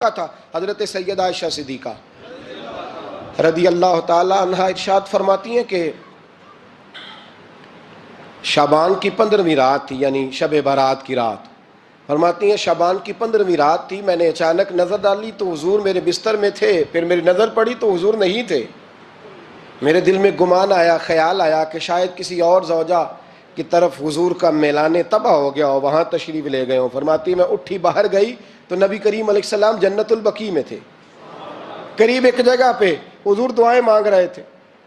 تھا حضرت سیدہ عائشہ صدیقہ رضی اللہ تعالی عنہا ارشاد فرماتی ہیں کہ شعبان کی 15ویں رات تھی، یعنی شب برات کی رات۔ فرماتی ہیں شعبان کی 15ویں رات تھی، میں نے اچانک نظر ڈالی تو حضور میرے بستر میں تھے، پھر میری نظر پڑی تو حضور نہیں تھے۔ میرے دل میں گمان آیا، خیال آیا کہ شاید کسی اور زوجہ کی طرف حضور کا میلان تباہ ہو گیا ہو، وہاں تشریف لے گئے ہوں۔ فرماتی میں اٹھی باہر گئی تو نبی کریم علیہ السلام جنت البقیع میں تھے، قریب ایک جگہ پہ حضور دعائیں مانگ رہے تھے۔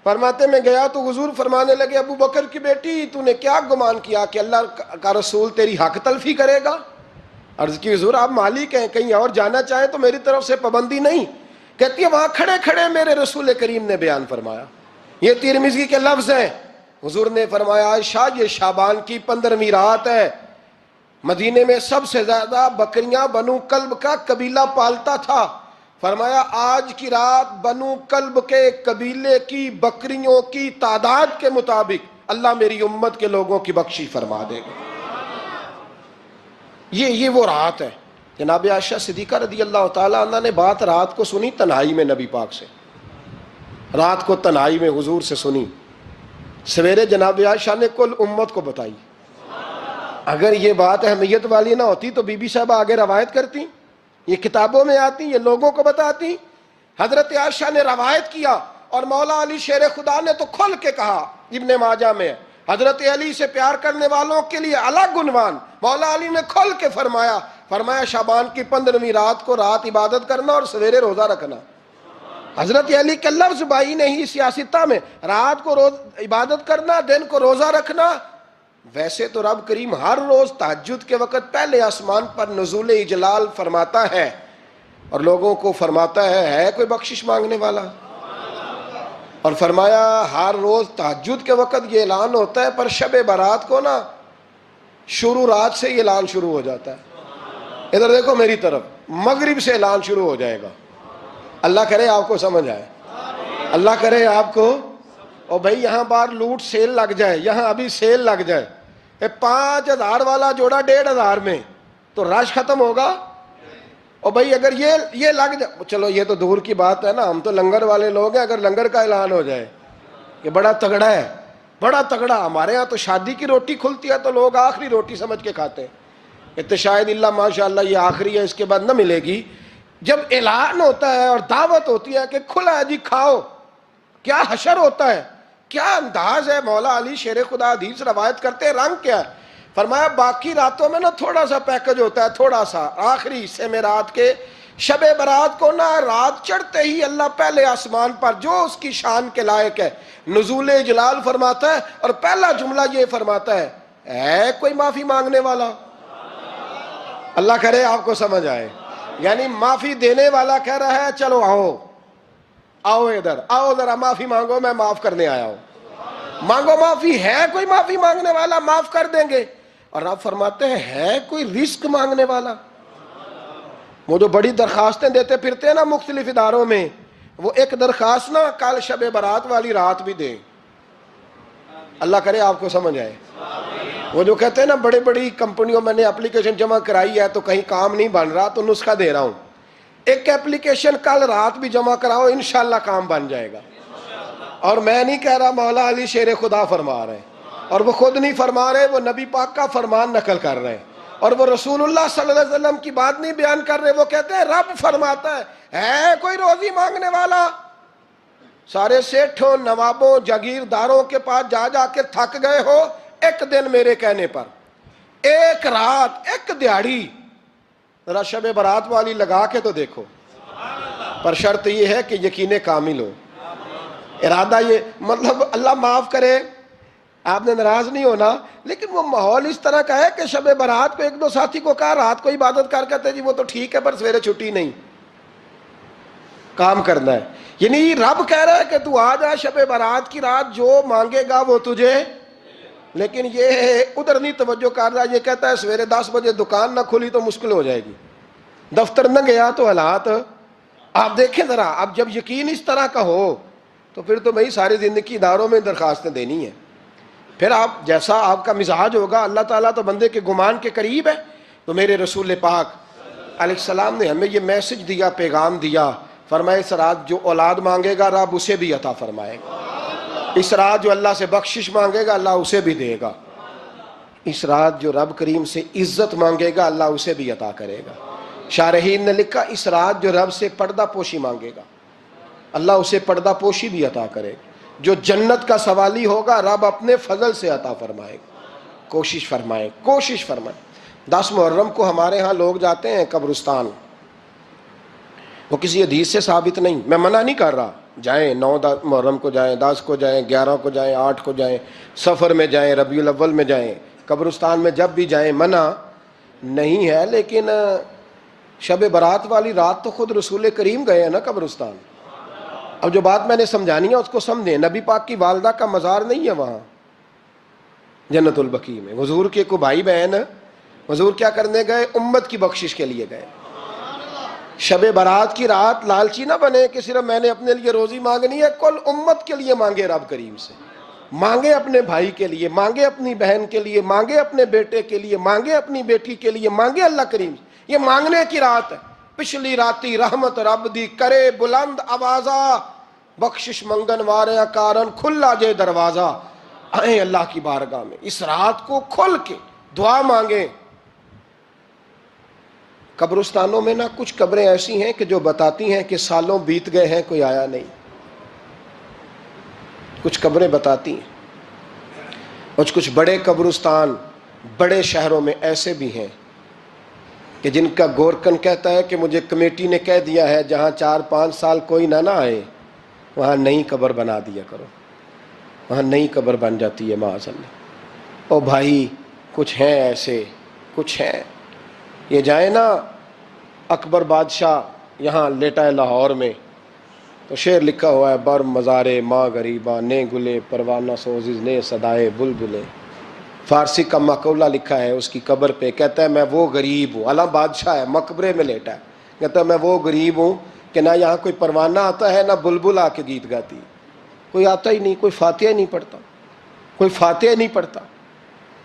فرماتے میں گیا تو حضور فرمانے لگے، ابو بکر کی بیٹی تو نے کیا گمان کیا کہ اللہ کا رسول تیری حق تلفی کرے گا؟ عرض کی حضور آپ مالک ہیں، کہیں اور جانا چاہیں تو میری طرف سے پابندی نہیں۔ کہتی ہے وہاں کھڑے کھڑے میرے رسول کریم نے بیان فرمایا، یہ ترمذی کے لفظ ہیں۔ حضور نے فرمایا عائشہ یہ شعبان کی 15ویں رات ہے، مدینے میں سب سے زیادہ بکریاں بنو کلب کا قبیلہ پالتا تھا۔ فرمایا آج کی رات بنو کلب کے قبیلے کی بکریوں کی تعداد کے مطابق اللہ میری امت کے لوگوں کی بخشی فرما دے گا۔ یہ وہ رات ہے۔ جناب عائشہ صدیقہ رضی اللہ تعالی عنہ نے بات رات کو سنی تنہائی میں نبی پاک سے، رات کو تنہائی میں حضور سے سنی، سویرے جناب عائشہ نے کل امت کو بتائی۔ اگر یہ بات اہمیت والی نہ ہوتی تو بی بی صاحبہ آگے روایت کرتی، یہ کتابوں میں آتی، یہ لوگوں کو بتاتی۔ حضرت عائشہ نے روایت کیا اور مولا علی شیر خدا نے تو کھل کے کہا، ابن ماجہ میں حضرت علی سے پیار کرنے والوں کے لیے الگ عنوان، مولا علی نے کھل کے فرمایا شعبان کی 15ویں رات کو رات عبادت کرنا اور سویرے روزہ رکھنا۔ حضرت علی کے لفظ بائی نہیں سیاستہ میں، رات کو روز عبادت کرنا، دن کو روزہ رکھنا۔ ویسے تو رب کریم ہر روز تہجد کے وقت پہلے آسمان پر نزول اجلال فرماتا ہے اور لوگوں کو فرماتا ہے کوئی بخشش مانگنے والا؟ اور فرمایا ہر روز تہجد کے وقت یہ اعلان ہوتا ہے، پر شب برات کو نا شروع رات سے یہ اعلان شروع ہو جاتا ہے۔ ادھر دیکھو میری طرف، مغرب سے اعلان شروع ہو جائے گا۔ اللہ کرے آپ کو سمجھ آئے، اللہ کرے آپ کو، اور بھائی یہاں بار لوٹ سیل لگ جائے، یہاں ابھی سیل لگ جائے، 5000 والا جوڑا 1500 میں تو رش ختم ہوگا۔ اور بھائی اگر یہ لگ جائے، چلو یہ تو دور کی بات ہے نا، ہم تو لنگر والے لوگ ہیں، اگر لنگر کا اعلان ہو جائے یہ بڑا تگڑا ہے، بڑا تگڑا۔ ہمارے ہاں تو شادی کی روٹی کھلتی ہے تو لوگ آخری روٹی سمجھ کے کھاتے ہیں، یہ تو شاید اللہ ماشاءاللہ یہ آخری ہے، اس کے بعد نہ ملے گی۔ جب اعلان ہوتا ہے اور دعوت ہوتی ہے کہ کھلا ہے جی کھاؤ، کیا حشر ہوتا ہے، کیا انداز ہے۔ مولا علی شیر خدا حدیث روایت کرتے ہیں، رنگ کیا ہے؟ فرمایا باقی راتوں میں نا تھوڑا سا پیکج ہوتا ہے، تھوڑا سا، آخری حصے میں رات کے شب برات کو نا رات چڑھتے ہی اللہ پہلے آسمان پر جو اس کی شان کے لائق ہے نزول جلال فرماتا ہے، اور پہلا جملہ یہ فرماتا ہے کوئی معافی مانگنے والا؟ اللہ کرے آپ کو سمجھ آئے، یعنی معافی دینے والا کہہ رہا ہے چلو آؤ ادھر آؤ ذرا معافی مانگو، میں معاف کرنے آیا ہوں، مانگو معافی۔ ہے کوئی معافی مانگنے والا؟ معاف کر دیں گے۔ اور آپ فرماتے ہیں ہے کوئی رزق مانگنے والا؟ وہ جو بڑی درخواستیں دیتے پھرتے ہیں نا مختلف اداروں میں، وہ ایک درخواست نا کل شب برات والی رات بھی دیں۔ اللہ کرے آپ کو سمجھ آئے۔ وہ جو کہتے ہیں نا بڑی بڑی کمپنیوں میں نے اپلیکیشن جمع کرائی ہے تو کہیں کام نہیں بن رہا تو نسخہ دے رہا ہوں، ایک اپلیکیشن کل رات بھی جمع کراؤ انشاءاللہ کام بن جائے گا۔ اور میں نہیں کہہ رہا، مولا علی شیر خدا فرما رہے ہیں، اور وہ خود نہیں فرما رہے، وہ نبی پاک کا فرمان نقل کر رہے ہیں، اور وہ رسول اللہ صلی اللہ علیہ وسلم کی بات نہیں بیان کر رہے۔ وہ کہتے ہیں رب فرماتا ہے کوئی روزی مانگنے والا؟ سارے سیٹھوں نوابوں جاگیرداروں کے پاس جا جا کے تھک گئے ہو، ایک دن میرے کہنے پر، ایک رات، ایک دیہڑی ذرا شب برات والی لگا کے تو دیکھو۔ پر شرط یہ ہے کہ یقین کامل ہو، ارادہ یہ، مطلب اللہ معاف کرے آپ نے ناراض نہیں ہونا، لیکن وہ ماحول اس طرح کا ہے کہ شب برات کو ایک دو ساتھی کو کہا رات کو عبادت کر کہتے جی وہ تو ٹھیک ہے پر سویرے چھٹی نہیں، کام کرنا ہے۔ یعنی رب کہہ رہا ہے کہ تو آ جا شب برات کی رات، جو مانگے گا وہ تجھے، لیکن یہ ادھر نہیں توجہ کر رہا، یہ کہتا ہے سویرے 10 بجے دکان نہ کھلی تو مشکل ہو جائے گی، دفتر نہ گیا تو حالات آپ دیکھیں ذرا۔ اب جب یقین اس طرح کا ہو تو پھر تو بھائی ساری زندگی اداروں میں درخواستیں دینی ہیں، پھر آپ جیسا آپ کا مزاج ہوگا۔ اللہ تعالیٰ تو بندے کے گمان کے قریب ہے، تو میرے رسول پاک علیہ السلام نے ہمیں یہ میسج دیا، پیغام دیا، فرمایا اس رات جو اولاد مانگے گا رب اسے بھی عطا فرمائے گا، اس رات جو اللہ سے بخشش مانگے گا اللہ اسے بھی دے گا، اس رات جو رب کریم سے عزت مانگے گا اللہ اسے بھی عطا کرے گا۔ شارحین نے لکھا اس رات جو رب سے پردہ پوشی مانگے گا اللہ اسے پردہ پوشی بھی عطا کرے گا، جو جنت کا سوالی ہوگا رب اپنے فضل سے عطا فرمائے گا۔ کوشش فرمائیں، کوشش فرمائیں۔ 10 محرم کو ہمارے ہاں لوگ جاتے ہیں قبرستان، وہ کسی حدیث سے ثابت نہیں، میں منع نہیں کر رہا، جائیں 9 محرم کو جائیں، 10 کو جائیں، 11 کو جائیں، 8 کو جائیں، سفر میں جائیں، ربیع الاول میں جائیں، قبرستان میں جب بھی جائیں منع نہیں ہے، لیکن شب برات والی رات تو خود رسول کریم گئے ہیں نا قبرستان۔ اب جو بات میں نے سمجھانی ہے اس کو سمجھیں، نبی پاک کی والدہ کا مزار نہیں ہے وہاں جنت البقیع میں، حضور کے کو بھائی بہن، حضور کیا کرنے گئے؟ امت کی بخشش کے لیے گئے۔ شب برات کی رات لالچی نہ بنے کہ صرف میں نے اپنے لیے روزی مانگنی ہے، کل امت کے لیے مانگے رب کریم سے، مانگے اپنے بھائی کے لیے، مانگے اپنی بہن کے لیے، مانگے اپنے بیٹے کے لیے، مانگے اپنی بیٹی کے لیے، مانگے اللہ کریم سے۔ یہ مانگنے کی رات ہے۔ پچھلی راتی رحمت رب دی کرے بلند آوازہ، بخشش منگن وارے کارن کھلا جے دروازہ، آئیں اللہ کی بارگاہ میں اس رات کو کھل کے دعا مانگیں۔ قبرستانوں میں نا کچھ قبریں ایسی ہیں کہ جو بتاتی ہیں کہ سالوں بیت گئے ہیں کوئی آیا نہیں، کچھ قبریں بتاتی ہیں، اور کچھ بڑے قبرستان بڑے شہروں میں ایسے بھی ہیں کہ جن کا گورکن کہتا ہے کہ مجھے کمیٹی نے کہہ دیا ہے جہاں 4-5 سال کوئی نہ آئے وہاں نئی قبر بنا دیا کرو، وہاں نئی قبر بن جاتی ہے معاذ اللہ۔ او بھائی کچھ ہیں ایسے، کچھ ہیں، یہ جائیں نا اکبر بادشاہ یہاں لیٹا ہے لاہور میں تو شعر لکھا ہوا ہے، بر مزارے ماں غریباں نے گلے پروانہ سوزز نے صدائے بلبلے، فارسی کا مقولہ لکھا ہے اس کی قبر پہ، کہتا ہے میں وہ غریب ہوں، اعلیٰ بادشاہ ہے مقبرے میں لیٹا ہے، کہتا ہے میں وہ غریب ہوں کہ نہ یہاں کوئی پروانہ آتا ہے نہ بلبل آ کے گیت گاتی، کوئی آتا ہی نہیں، کوئی فاتحہ نہیں پڑھتا، کوئی فاتحہ نہیں پڑھتا۔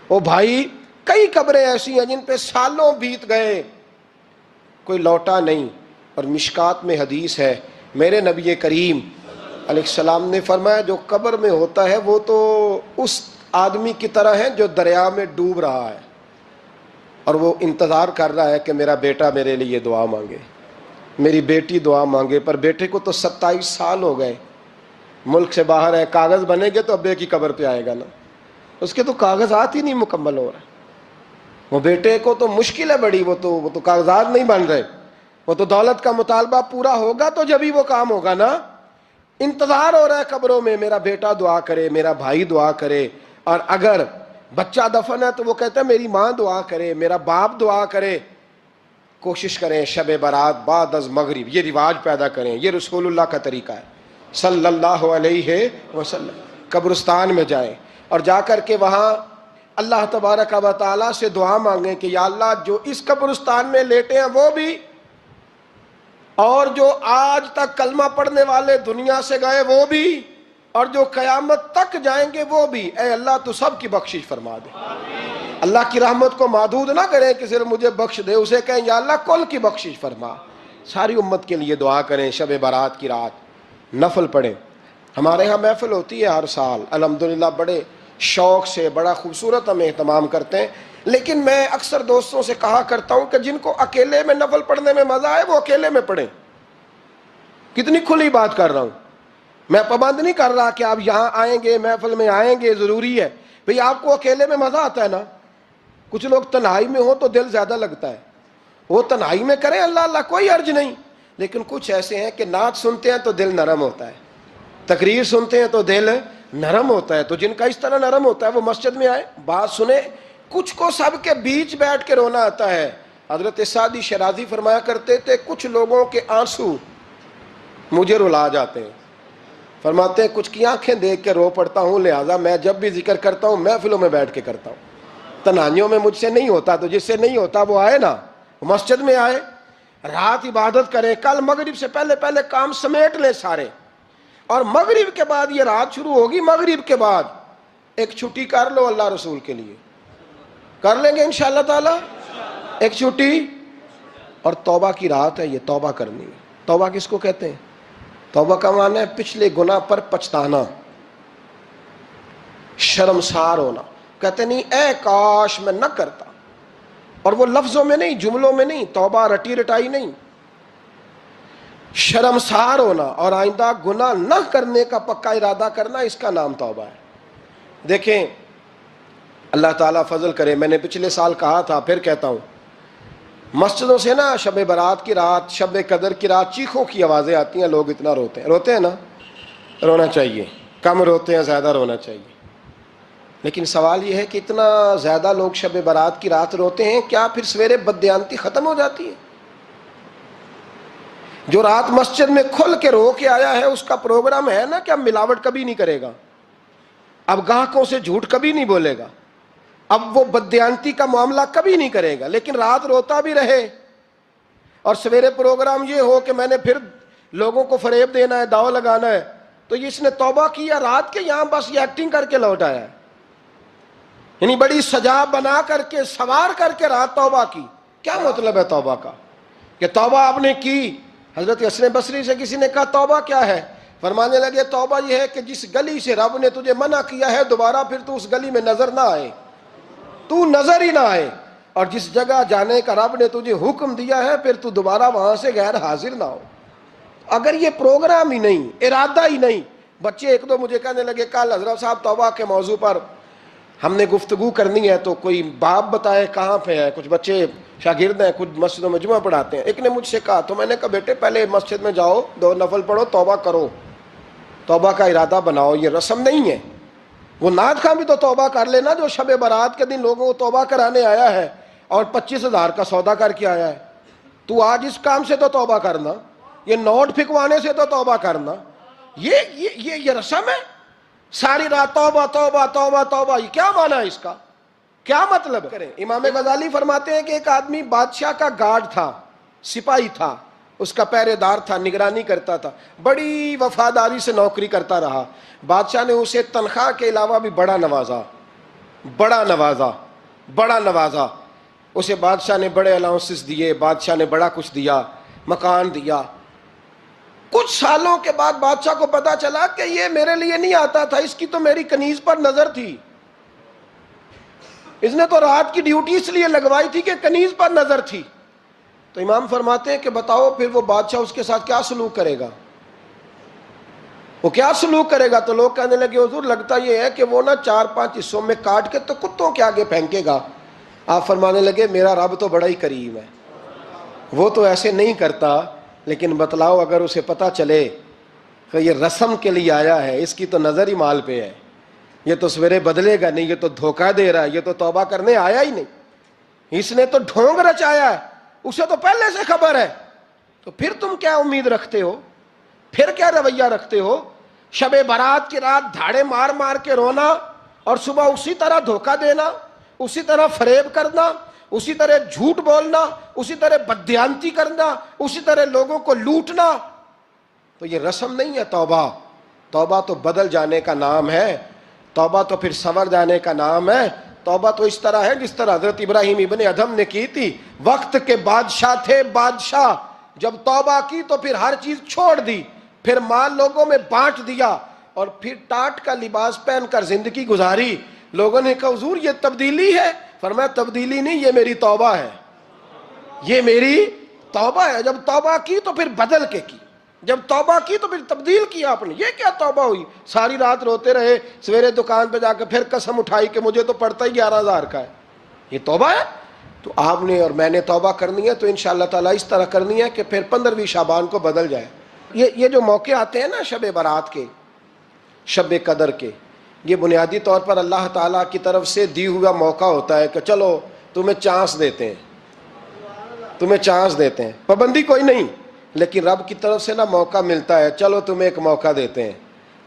او بھائی کئی قبریں ایسی ہیں جن پہ سالوں بیت گئے کوئی لوٹا نہیں۔ اور مشکات میں حدیث ہے، میرے نبی کریم علیہ السلام نے فرمایا جو قبر میں ہوتا ہے وہ تو اس آدمی کی طرح ہے جو دریا میں ڈوب رہا ہے اور وہ انتظار کر رہا ہے کہ میرا بیٹا میرے لیے دعا مانگے، میری بیٹی دعا مانگے، پر بیٹے کو تو 27 سال ہو گئے، ملک سے باہر ہے، کاغذ بنے گے تو ابے کی قبر پہ آئے گا نا، اس کے تو کاغذات ہی نہیں مکمل ہو رہے، وہ بیٹے کو تو مشکل ہے بڑی، وہ تو کاغذات نہیں بن رہے، وہ تو دولت کا مطالبہ پورا ہوگا تو جبھی وہ کام ہوگا نا۔ انتظار ہو رہا ہے قبروں میں میرا بیٹا دعا کرے، میرا بھائی دعا کرے، اور اگر بچہ دفن ہے تو وہ کہتا ہے میری ماں دعا کرے، میرا باپ دعا کرے۔ کوشش کریں شب برات بعد از مغرب یہ رواج پیدا کریں، یہ رسول اللہ کا طریقہ ہے صلی اللہ علیہ وسلم۔ قبرستان میں جائیں اور جا کر کے وہاں اللہ تبارک و تعالیٰ سے دعا مانگیں کہ یا اللہ جو اس قبرستان میں لیٹے ہیں وہ بھی، اور جو آج تک کلمہ پڑھنے والے دنیا سے گئے وہ بھی، اور جو قیامت تک جائیں گے وہ بھی، اے اللہ تو سب کی بخشش فرما دے۔ اللہ کی رحمت کو محدود نہ کریں کہ صرف مجھے بخش دے، اسے کہیں یا اللہ کل کی بخشش فرما۔ ساری امت کے لیے دعا کریں، شب برات کی رات نفل پڑھیں۔ ہمارے ہاں محفل ہوتی ہے ہر سال الحمدللہ، بڑے شوق سے بڑا خوبصورت ہم اہتمام کرتے ہیں، لیکن میں اکثر دوستوں سے کہا کرتا ہوں کہ جن کو اکیلے میں نفل پڑھنے میں مزہ آئے وہ اکیلے میں پڑھیں۔ کتنی کھلی بات کر رہا ہوں، میں پابند نہیں کر رہا کہ آپ یہاں آئیں گے محفل میں آئیں گے ضروری ہے، بھئی آپ کو اکیلے میں مزہ آتا ہے نا، کچھ لوگ تنہائی میں ہو تو دل زیادہ لگتا ہے، وہ تنہائی میں کریں اللہ اللہ کوئی عرض نہیں، لیکن کچھ ایسے ہیں کہ نعت سنتے ہیں تو دل نرم ہوتا ہے، تقریر سنتے ہیں تو دل نرم ہوتا ہے، تو جن کا اس طرح نرم ہوتا ہے وہ مسجد میں آئے بات سنیں۔ کچھ کو سب کے بیچ بیٹھ کے رونا آتا ہے، حضرت سعدی شرازی فرمایا کرتے تھے کچھ لوگوں کے آنسو مجھے رلا جاتے ہیں، فرماتے ہیں کچھ کی آنکھیں دیکھ کے رو پڑتا ہوں، لہٰذا میں جب بھی ذکر کرتا ہوں محفلوں میں بیٹھ کے کرتا ہوں، تنہائیوں میں مجھ سے نہیں ہوتا، تو جس سے نہیں ہوتا وہ آئے نا، مسجد میں آئے، رات عبادت کریں، کل مغرب سے پہلے پہلے کام سمیٹ لیں سارے، اور مغرب کے بعد یہ رات شروع ہوگی، مغرب کے بعد ایک چھٹی کر لو اللہ رسول کے لیے، کر لیں گے انشاءاللہ تعالی ایک چھٹی، اور توبہ کی رات ہے، یہ توبہ کرنی ہے۔ توبہ کس کو کہتے ہیں؟ توبہ کا معنی ہے پچھلے گناہ پر پچھتانا، شرمسار ہونا، کہتے نہیں اے کاش میں نہ کرتا، اور وہ لفظوں میں نہیں، جملوں میں نہیں، توبہ رٹی رٹائی نہیں، شرمسار ہونا اور آئندہ گناہ نہ کرنے کا پکا ارادہ کرنا، اس کا نام توبہ ہے۔ دیکھیں اللہ تعالیٰ فضل کرے، میں نے پچھلے سال کہا تھا، پھر کہتا ہوں، مسجدوں سے نا شب برات کی رات، شب قدر کی رات چیخوں کی آوازیں آتی ہیں، لوگ اتنا روتے ہیں نا، رونا چاہیے، کم روتے ہیں، زیادہ رونا چاہیے، لیکن سوال یہ ہے کہ اتنا زیادہ لوگ شب برات کی رات روتے ہیں، کیا پھر سویرے بددیانتی ختم ہو جاتی ہے؟ جو رات مسجد میں کھل کے رو کے آیا ہے، اس کا پروگرام ہے نا کہ اب ملاوٹ کبھی نہیں کرے گا، اب گاہکوں سے جھوٹ کبھی نہیں بولے گا، اب وہ بددیانتی کا معاملہ کبھی نہیں کرے گا، لیکن رات روتا بھی رہے اور سویرے پروگرام یہ ہو کہ میں نے پھر لوگوں کو فریب دینا ہے، داؤ لگانا ہے، تو اس نے توبہ کیا رات کے، یہاں بس یہ ایکٹنگ کر کے لوٹ آیا ہے، یعنی بڑی سجا بنا کر کے سوار کر کے رات توبہ کی۔ کیا مطلب ہے توبہ کا؟ کہ توبہ آپ نے کی۔ حضرت حسن بصری سے کسی نے کہا توبہ کیا ہے؟ فرمانے لگے توبہ یہ ہے کہ جس گلی سے رب نے تجھے منع کیا ہے دوبارہ پھر تو اس گلی میں نظر نہ آئے، تو نظر ہی نہ آئے، اور جس جگہ جانے کا رب نے تجھے حکم دیا ہے پھر تو دوبارہ وہاں سے غیر حاضر نہ ہو۔ اگر یہ پروگرام ہی نہیں، ارادہ ہی نہیں، بچے ایک دو مجھے کہنے لگے کل حضرت صاحب توبہ کے موضوع پر ہم نے گفتگو کرنی ہے تو کوئی باب بتائے کہاں پہ ہے، کچھ بچے شاگرد ہیں، کچھ مسجدوں میں جمعہ پڑھاتے ہیں، ایک نے مجھ سے کہا، تو میں نے کہا بیٹے پہلے مسجد میں جاؤ، 2 نفل پڑھو، توبہ کرو، توبہ کا ارادہ بناؤ، یہ رسم نہیں ہے۔ وہ نعت خواں بھی تو توبہ کر لینا جو شب برات کے دن لوگوں کو توبہ کرانے آیا ہے اور 25,000 کا سودا کر کے آیا ہے، تو آج اس کام سے تو توبہ کرنا، یہ نوٹ پھکوانے سے تو توبہ کرنا، یہ رسم ہے؟ ساری رات توبہ توبہ توبہ توبہ، یہ کیا معنی ہے اس کا؟ کیا مطلب کریں؟ امام غزالی فرماتے ہیں کہ ایک آدمی بادشاہ کا گارڈ تھا، سپاہی تھا، اس کا پہرے دار تھا، نگرانی کرتا تھا، بڑی وفاداری سے نوکری کرتا رہا، بادشاہ نے اسے تنخواہ کے علاوہ بھی بڑا نوازا، بڑا نوازا، بڑا نوازا، اسے بادشاہ نے بڑے الاؤنسز دیے، بادشاہ نے بڑا کچھ دیا، مکان دیا۔ کچھ سالوں کے بعد بادشاہ کو پتا چلا کہ یہ میرے لیے نہیں آتا تھا، اس کی تو میری کنیز پر نظر تھی، اس نے تو رات کی ڈیوٹی اس لیے لگوائی تھی کہ کنیز پر نظر تھی۔ تو امام فرماتے ہیں کہ بتاؤ پھر وہ بادشاہ اس کے ساتھ کیا سلوک کرے گا؟ وہ کیا سلوک کرے گا؟ تو لوگ کہنے لگے حضور لگتا یہ ہے کہ وہ نا 4-5 حصوں میں کاٹ کے تو کتوں کے آگے پھینکے گا۔ آپ فرمانے لگے میرا رب تو بڑا ہی کریم ہے، وہ تو ایسے نہیں کرتا، لیکن بتلاؤ اگر اسے پتا چلے کہ یہ رسم کے لیے آیا ہے، اس کی تو نظر ہی مال پہ ہے، یہ تو سویرے بدلے گا نہیں، یہ تو دھوکہ دے رہا ہے، یہ تو توبہ کرنے آیا ہی نہیں، اس نے تو ڈھونگ رچایا ہے، اسے تو پہلے سے خبر ہے، تو پھر تم کیا امید رکھتے ہو؟ پھر کیا رویہ رکھتے ہو؟ شب برات کی رات دھاڑے مار مار کے رونا اور صبح اسی طرح دھوکہ دینا، اسی طرح فریب کرنا، اسی طرح جھوٹ بولنا، اسی طرح بددیانتی کرنا، اسی طرح لوگوں کو لوٹنا، تو یہ رسم نہیں ہے توبہ۔ توبہ تو بدل جانے کا نام ہے، توبہ تو پھر سنور جانے کا نام ہے۔ توبہ تو اس طرح ہے جس طرح حضرت ابراہیم ابن ادھم نے کی تھی، وقت کے بادشاہ تھے، بادشاہ جب توبہ کی تو پھر ہر چیز چھوڑ دی، پھر مال لوگوں میں بانٹ دیا اور پھر ٹاٹ کا لباس پہن کر زندگی گزاری۔ لوگوں نے کہا حضور یہ تبدیلی ہے؟ فرمایا تبدیلی نہیں، یہ میری توبہ ہے، یہ میری توبہ ہے۔ جب توبہ کی تو پھر بدل کے کی، جب توبہ کی تو پھر تبدیل کیا آپ نے۔ یہ کیا توبہ ہوئی؟ ساری رات روتے رہے، سویرے دکان پہ جا کے پھر قسم اٹھائی کہ مجھے تو پڑتا ہی 11,000 کا ہے، یہ توبہ ہے؟ تو آپ نے اور میں نے توبہ کرنی ہے تو انشاءاللہ تعالیٰ اس طرح کرنی ہے کہ پھر 15ویں شعبان کو بدل جائے۔ یہ جو موقع آتے ہیں نا شب برات کے، شب قدر کے، یہ بنیادی طور پر اللہ تعالیٰ کی طرف سے دی ہوا موقع ہوتا ہے کہ چلو تمہیں چانس دیتے ہیں، تمہیں چانس دیتے ہیں، پابندی کوئی نہیں، لیکن رب کی طرف سے نا موقع ملتا ہے، چلو تمہیں ایک موقع دیتے ہیں،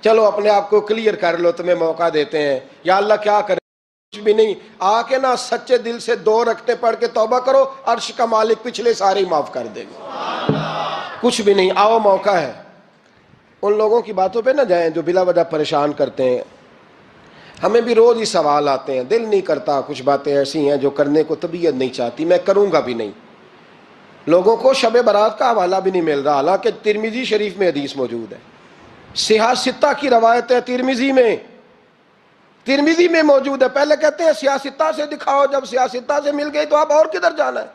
چلو اپنے آپ کو کلیئر کر لو، تمہیں موقع دیتے ہیں۔ یا اللہ کیا کرے؟ کچھ بھی نہیں، آ کے نا سچے دل سے 2 رکعتیں پڑھ کے توبہ کرو، عرش کا مالک پچھلے سارے ہی معاف کر دے گا۔ کچھ بھی نہیں، آؤ موقع ہے۔ ان لوگوں کی باتوں پہ نہ جائیں جو بلا وجہ پریشان کرتے ہیں۔ ہمیں بھی روز ہی سوال آتے ہیں، دل نہیں کرتا، کچھ باتیں ایسی ہیں جو کرنے کو طبیعت نہیں چاہتی، میں کروں گا بھی نہیں۔ لوگوں کو شب برات کا حوالہ بھی نہیں مل رہا، حالانکہ ترمذی شریف میں حدیث موجود ہے، صحاح ستہ کی روایت ہے، ترمذی میں موجود ہے۔ پہلے کہتے ہیں صحاح ستہ سے دکھاؤ، جب صحاح ستہ سے مل گئی تو آپ اور کدھر جانا ہے؟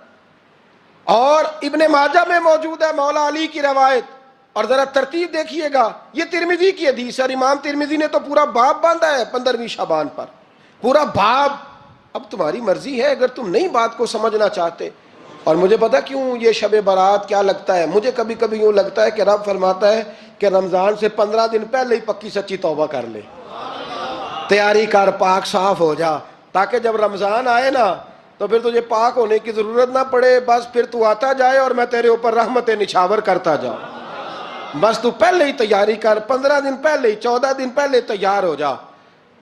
اور ابن ماجہ میں موجود ہے مولا علی کی روایت، اور ذرا ترتیب دیکھیے گا، یہ ترمذی کی حدیث ہے، اور امام ترمذی نے تو پورا باب باندھا ہے 15ویں شعبان پر، پورا باب۔ اب تمہاری مرضی ہے، اگر تم نئی بات کو سمجھنا چاہتے۔ اور مجھے پتا کیوں یہ شب برات کیا لگتا ہے، مجھے کبھی کبھی یوں لگتا ہے کہ رب فرماتا ہے کہ رمضان سے 15 دن پہلے ہی پکی سچی توبہ کر لے، تیاری کر، پاک صاف ہو جا، تاکہ جب رمضان آئے نا تو پھر تجھے پاک ہونے کی ضرورت نہ پڑے، بس پھر تو آتا جائے اور میں تیرے اوپر رحمت نچھاور کرتا جاؤں۔ بس تو پہلے ہی تیاری کر، 15 دن پہلے ہی، 14 دن پہلے تیار ہو جا۔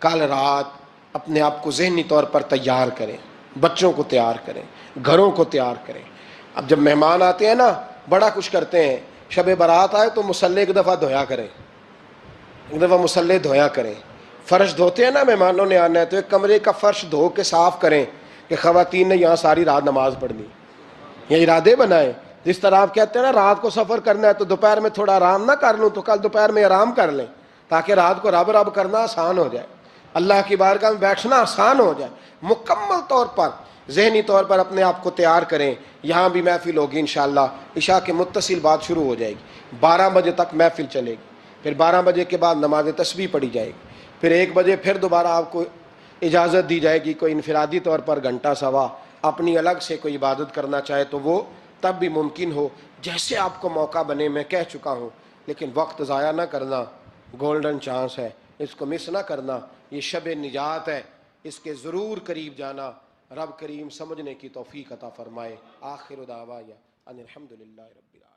کل رات اپنے آپ کو ذہنی طور پر تیار کریں، بچوں کو تیار کریں، گھروں کو تیار کریں۔ اب جب مہمان آتے ہیں نا بڑا کچھ کرتے ہیں، شب برات آئے تو مصلے ایک دفعہ دھویا کریں، ایک دفعہ مصلے دھویا کریں۔ فرش دھوتے ہیں نا، مہمانوں نے آنا ہے تو ایک کمرے کا فرش دھو کے صاف کریں کہ خواتین نے یہاں ساری رات نماز پڑھنی، یہ ارادے بنائیں۔ جس طرح آپ کہتے ہیں نا رات کو سفر کرنا ہے تو دوپہر میں تھوڑا آرام نہ کر لوں تو کل دوپہر میں آرام کر لیں، تاکہ رات کو رب رب کرنا آسان ہو جائے، اللہ کی بارگاہ میں بیٹھنا آسان ہو جائے۔ مکمل طور پر ذہنی طور پر اپنے آپ کو تیار کریں۔ یہاں بھی محفل ہوگی انشاءاللہ، عشاء کے متصل بعد شروع ہو جائے گی، 12 بجے تک محفل چلے گی، پھر 12 بجے کے بعد نماز تسبیح پڑھی جائے گی، پھر 1 بجے پھر دوبارہ آپ کو اجازت دی جائے گی، کوئی انفرادی طور پر گھنٹہ سوا اپنی الگ سے کوئی عبادت کرنا چاہے تو وہ تب بھی ممکن ہو، جیسے آپ کو موقع بنے۔ میں کہہ چکا ہوں، لیکن وقت ضائع نہ کرنا، گولڈن چانس ہے، اس کو مس نہ کرنا، یہ شب نجات ہے، اس کے ضرور قریب جانا۔ رب کریم سمجھنے کی توفیق عطا فرمائے۔ آخر دعوایا ان الحمدللہ رب العالمین۔